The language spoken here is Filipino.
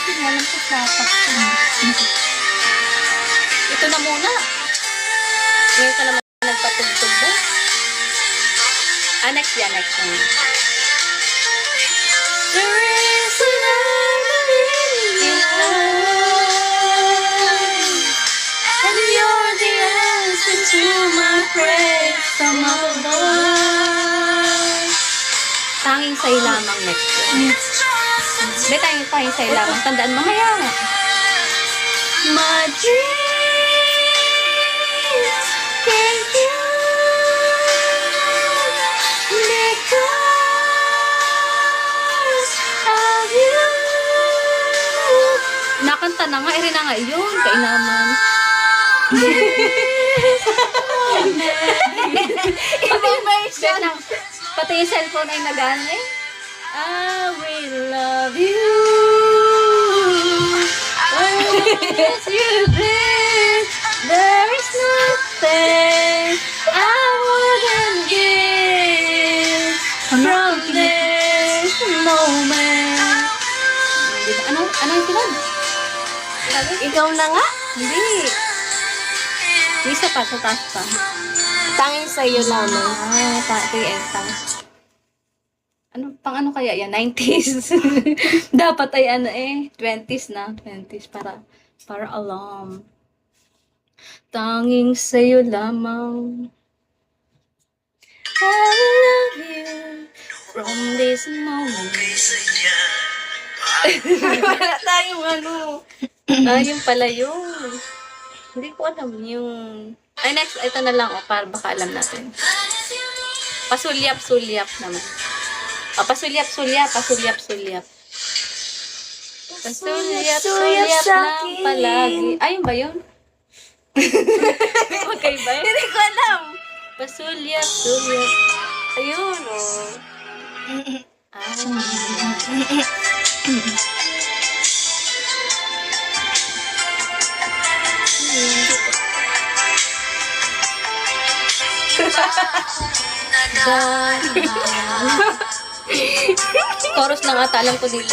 Alam ko dapat. Ito na muna. Ngayon ka naman nagpatugtog ba? Next yan, next one. The reason I believe in love, and you're the answer to my prayers from above. Tanging sa'yo lamang next one. Be, tanging sa'yo lamang. Tandaan mo kaya nga. My dreams came true because of you. Nakanta na nga, rin na nga yun. Kainaman. Ibang version. Pati yung cellphone ay nag-ano eh. I will love you. As you did, there is nothing I wouldn't give from this moment. Ano yung sunod? Ikaw na nga. Hindi. Yung isa pa, sa taas pa. Tanging sa'yo lamang. Ito yung entang. Ano kaya yan? 90s. Dapat ay 20s na. 20s para alam. Tanging sa'yo lamang. I will love you from this moment. Wala tayong ano. Yung pala yun. Hindi ko alam yung... next, ito na lang, para baka alam natin. Pasulyap-sulyap naman. Pasulyap-sulyap. Pasulyap-sulyap lang palagi. Ayun ba yun? Okay ba yun? Hindi ko alam. Pasulyap-sulyap. Ayun, Chorus na nga talang ko dito.